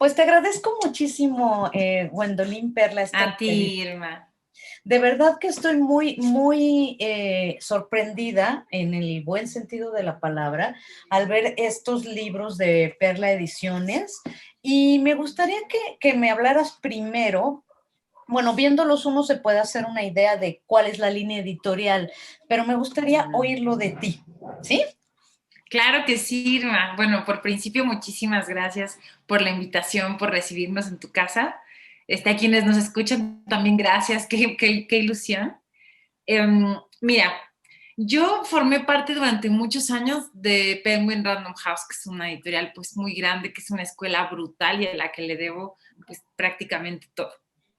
Pues te agradezco muchísimo, Gwendolyn Perla, esta A ti, entrevista. Irma. De verdad que estoy muy sorprendida en el buen sentido de la palabra al ver estos libros de Perla Ediciones y me gustaría que me hablaras primero. Bueno, viéndolos uno se puede hacer una idea de cuál es la línea editorial, pero me gustaría oírlo de ti, ¿sí? Claro que sí, Irma. Bueno, por principio, muchísimas gracias por la invitación, por recibirnos en tu casa. A quienes nos escuchan, también gracias, qué ilusión. Mira, yo formé parte durante muchos años de Penguin Random House, que es una editorial pues muy grande, que es una escuela brutal y a la que le debo pues prácticamente todo.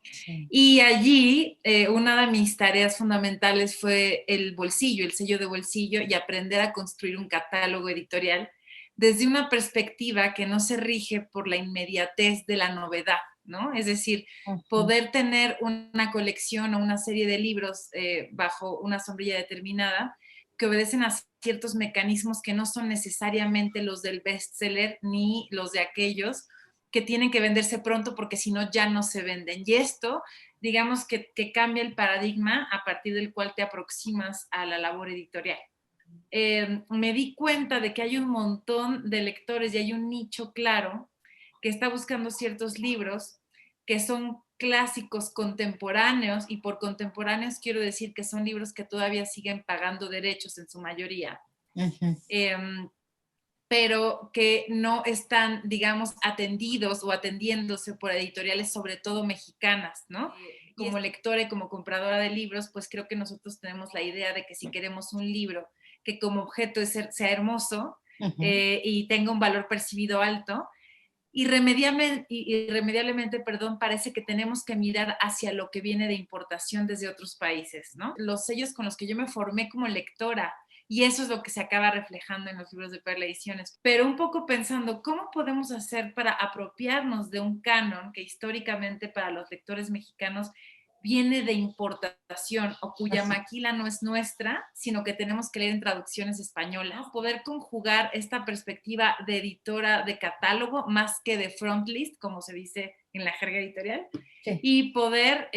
Sí. Y allí una de mis tareas fundamentales fue el bolsillo, el sello de bolsillo y aprender a construir un catálogo editorial desde una perspectiva que no se rige por la inmediatez de la novedad, ¿no? Es decir, Ujú. poder tener una colección o una serie de libros bajo una sombrilla determinada que obedecen a ciertos mecanismos que no son necesariamente los del bestseller ni los de aquellos que tienen que venderse pronto porque si no ya no se venden. Y esto, digamos que cambia el paradigma a partir del cual te aproximas a la labor editorial. Me di cuenta de que hay un montón de lectores y hay un nicho claro que está buscando ciertos libros que son clásicos contemporáneos, y por contemporáneos quiero decir que son libros que todavía siguen pagando derechos en su mayoría. Ujú. Pero que no están, digamos, atendidos o atendiéndose por editoriales, sobre todo mexicanas, ¿no? Como lectora y como compradora de libros, pues creo que nosotros tenemos la idea de que si queremos un libro que como objeto sea hermoso y tenga un valor percibido alto, irremediablemente, perdón, parece que tenemos que mirar hacia lo que viene de importación desde otros países, ¿no? Los sellos con los que yo me formé como lectora, y eso es lo que se acaba reflejando en los libros de Perla Ediciones. Pero un poco pensando, ¿cómo podemos hacer para apropiarnos de un canon que históricamente para los lectores mexicanos viene de importación o cuya Así. maquila no es nuestra, sino que tenemos que leer en traducciones españolas? Poder conjugar esta perspectiva de editora de catálogo más que de front list, como se dice en la jerga editorial, Sí. y poder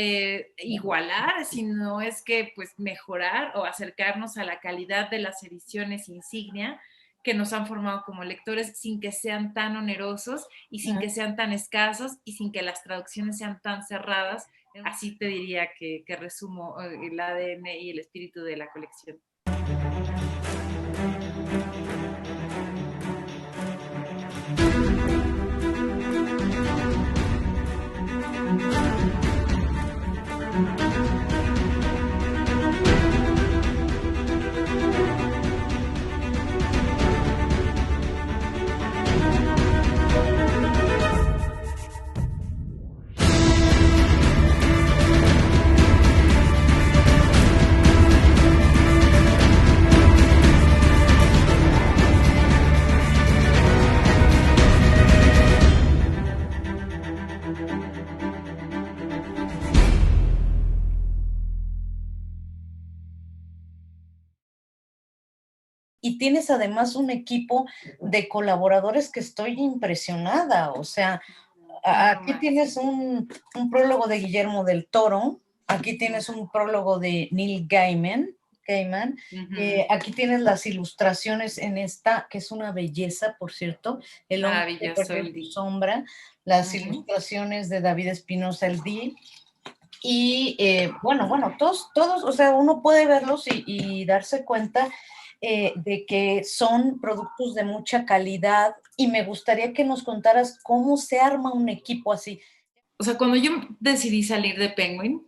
igualar, si no es que pues mejorar o acercarnos a la calidad de las ediciones insignia que nos han formado como lectores sin que sean tan onerosos y sin que sean tan escasos y sin que las traducciones sean tan cerradas. Así te diría que resumo el ADN y el espíritu de la colección. Y tienes además un equipo de colaboradores que estoy impresionada. O sea, aquí tienes un prólogo de Guillermo del Toro, aquí tienes un prólogo de Neil Gaiman, aquí tienes las ilustraciones en esta, que es una belleza, por cierto, El hombre que Maravilloso perdió el su día. sombra, las ilustraciones de David Espinosa El Di. Y bueno, todos, o sea, uno puede verlos y darse cuenta de que son productos de mucha calidad y me gustaría que nos contaras cómo se arma un equipo así. O sea, cuando yo decidí salir de Penguin,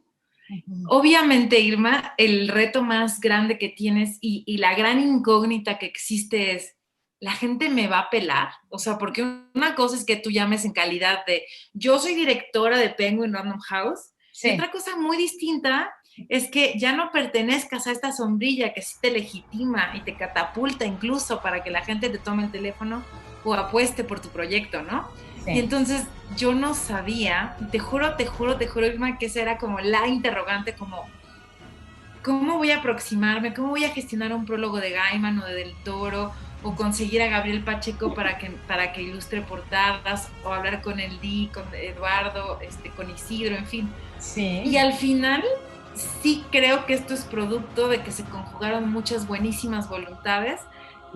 Ujú. obviamente, Irma, el reto más grande que tienes y la gran incógnita que existe es, ¿la gente me va a pelar? O sea, porque una cosa es que tú llames en calidad de, yo soy directora de Penguin Random House, y Sí. otra cosa muy distinta es que ya no pertenezcas a esta sombrilla que sí te legitima y te catapulta incluso para que la gente te tome el teléfono o apueste por tu proyecto, ¿no? Y Sí. entonces yo no sabía, te juro, Irma, que esa era como la interrogante, como, ¿cómo voy a aproximarme? ¿Cómo voy a gestionar un prólogo de Gaiman o de Del Toro? o conseguir a Gabriel Pacheco para que ilustre portadas, o hablar con el Di, con Eduardo, con Isidro, en fin. Sí. Y al final sí creo que esto es producto de que se conjugaron muchas buenísimas voluntades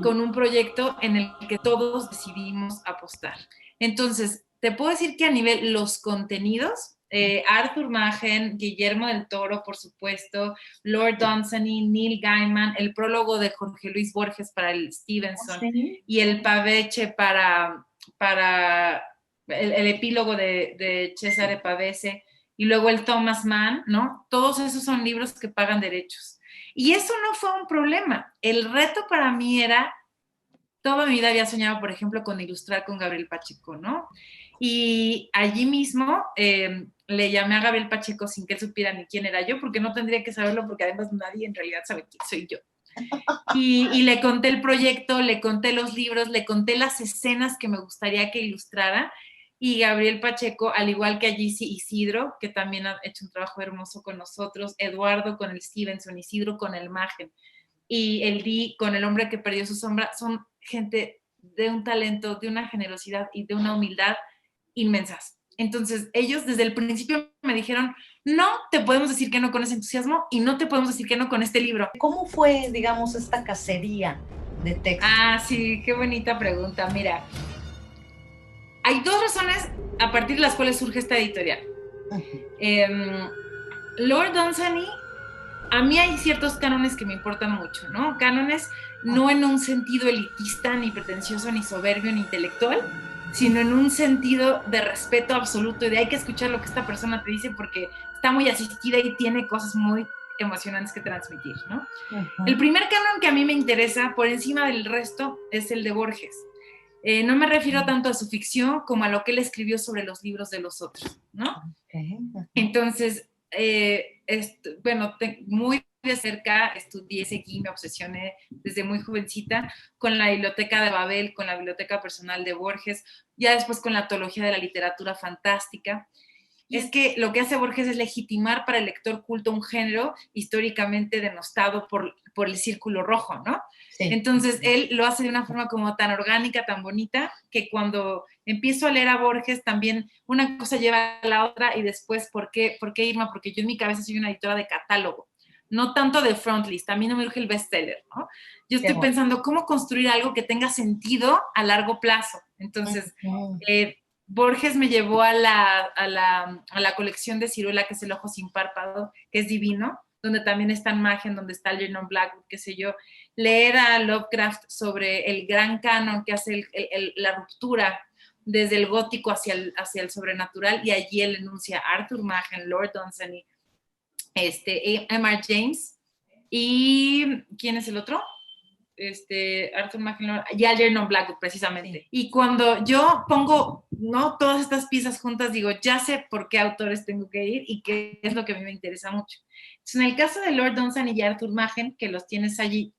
con un proyecto en el que todos decidimos apostar. Entonces, te puedo decir que a nivel los contenidos, Arthur Machen, Guillermo del Toro, por supuesto, Lord Dunsany, Neil Gaiman, el prólogo de Jorge Luis Borges para el Stevenson, ¿Sí? y el Paveche para el epílogo de Cesare Pavese, y luego el Thomas Mann, ¿no? Todos esos son libros que pagan derechos. Y eso no fue un problema. El reto para mí era, toda mi vida había soñado, por ejemplo, con ilustrar con Gabriel Pacheco, ¿no? Y allí mismo le llamé a Gabriel Pacheco sin que él supiera ni quién era yo, porque no tendría que saberlo, porque además nadie en realidad sabe quién soy yo. Y le conté el proyecto, le conté los libros, le conté las escenas que me gustaría que ilustrara. Y Gabriel Pacheco, al igual que allí Isidro, que también ha hecho un trabajo hermoso con nosotros, Eduardo con el Stevenson, Isidro con el Machen, y el Di con el hombre que perdió su sombra, son gente de un talento, de una generosidad y de una humildad inmensas. Entonces, ellos desde el principio me dijeron, no te podemos decir que no con ese entusiasmo y no te podemos decir que no con este libro. ¿Cómo fue, digamos, esta cacería de textos? Ah, sí, qué bonita pregunta. Mira, hay dos razones a partir de las cuales surge esta editorial. Lord Dunsany, a mí hay ciertos cánones que me importan mucho, ¿no? Cánones no en un sentido elitista, ni pretencioso, ni soberbio, ni intelectual, sino en un sentido de respeto absoluto y de hay que escuchar lo que esta persona te dice porque está muy asistida y tiene cosas muy emocionantes que transmitir, ¿no? El primer canon que a mí me interesa por encima del resto es el de Borges. No me refiero tanto a su ficción como a lo que él escribió sobre los libros de los otros, ¿no? Entonces, bueno, muy de cerca estudié, seguí, me obsesioné desde muy jovencita con la biblioteca de Babel, con la biblioteca personal de Borges, ya después con la teología de la literatura fantástica. Y es que lo que hace Borges es legitimar para el lector culto un género históricamente denostado por el círculo rojo, ¿no? Sí. Entonces, él lo hace de una forma como tan orgánica, tan bonita, que cuando empiezo a leer a Borges también una cosa lleva a la otra y después, ¿por qué Irma? Porque yo en mi cabeza soy una editora de catálogo, no tanto de frontlist, a mí no me urge el bestseller, ¿no? Yo estoy pensando cómo construir algo que tenga sentido a largo plazo. Entonces, Borges me llevó a la colección de Ciruela, que es El ojo sin párpado, que es divino, donde también está Machen, donde está Algernon Blackwood, qué sé yo. Leer a Lovecraft sobre el gran canon que hace la ruptura desde el gótico hacia el sobrenatural, y allí él enuncia a Arthur Machen, Lord Dunsany, M.R. James, y ¿quién es el otro? Arthur Machen y Algernon Blackwood, precisamente. Sí. Y cuando yo pongo, ¿no?, todas estas piezas juntas, digo, ya sé por qué autores tengo que ir y qué es lo que a mí me interesa mucho. Entonces, en el caso de Lord Dunsany y Arthur Machen, que los tienes allí,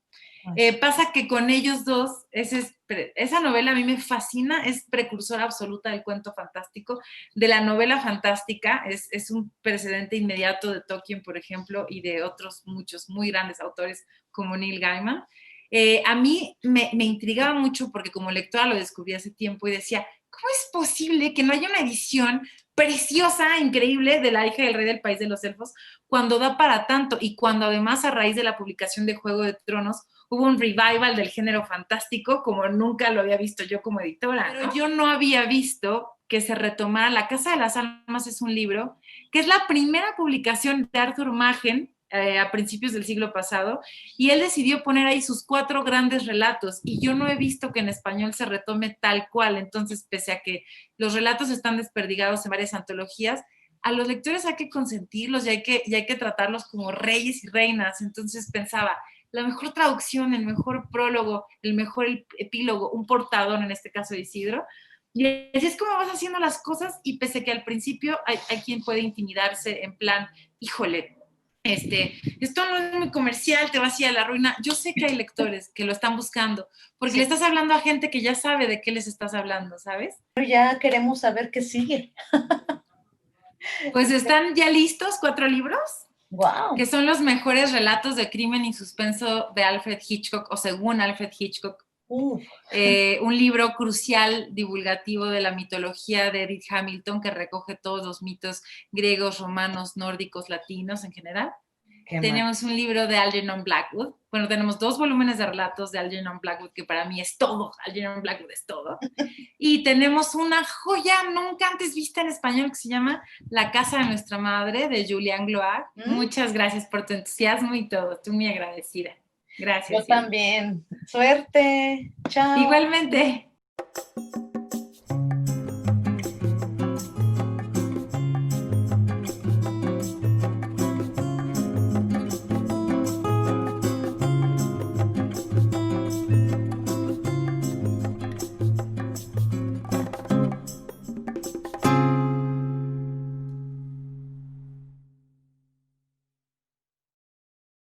pasa que con ellos dos, esa novela a mí me fascina, es precursora absoluta del cuento fantástico, de la novela fantástica, es un precedente inmediato de Tolkien, por ejemplo, y de otros muchos muy grandes autores como Neil Gaiman. A mí me intrigaba mucho porque como lectora lo descubrí hace tiempo y decía, ¿cómo es posible que no haya una edición preciosa, increíble de La hija del rey del país de los elfos cuando da para tanto? Y cuando además a raíz de la publicación de Juego de Tronos hubo un revival del género fantástico como nunca lo había visto yo como editora. Pero yo no había visto que se retomara La Casa de las Almas, es un libro que es la primera publicación de Arthur Machen a principios del siglo pasado, y él decidió poner ahí sus 4 grandes relatos, y yo no he visto que en español se retome tal cual. Entonces, pese a que los relatos están desperdigados en varias antologías, a los lectores hay que consentirlos y hay que tratarlos como reyes y reinas. Entonces pensaba, la mejor traducción, el mejor prólogo, el mejor epílogo, un portador, en este caso de Isidro, y así es como vas haciendo las cosas. Y pese a que al principio hay quien puede intimidarse en plan, híjole, esto no es muy comercial, te vas a ir a la ruina. Yo sé que hay lectores que lo están buscando, porque sí, le estás hablando a gente que ya sabe de qué les estás hablando, ¿sabes? Pero ya queremos saber qué sigue. Pues están ya listos 4 libros, wow, que son los mejores relatos de crimen y suspenso de Alfred Hitchcock, o según Alfred Hitchcock, Uf, Un libro crucial divulgativo de la mitología de Edith Hamilton que recoge todos los mitos griegos, romanos, nórdicos, latinos en general. qué mal. Tenemos un libro de Algernon Blackwood. Bueno, tenemos 2 volúmenes de relatos de Algernon Blackwood, que para mí es todo. Algernon Blackwood es todo. Y tenemos una joya nunca antes vista en español que se llama La casa de nuestra madre, de Julián Gloag. Muchas gracias por tu entusiasmo y todo. Estoy muy agradecida. Gracias. Yo también. Suerte. Chao. Igualmente.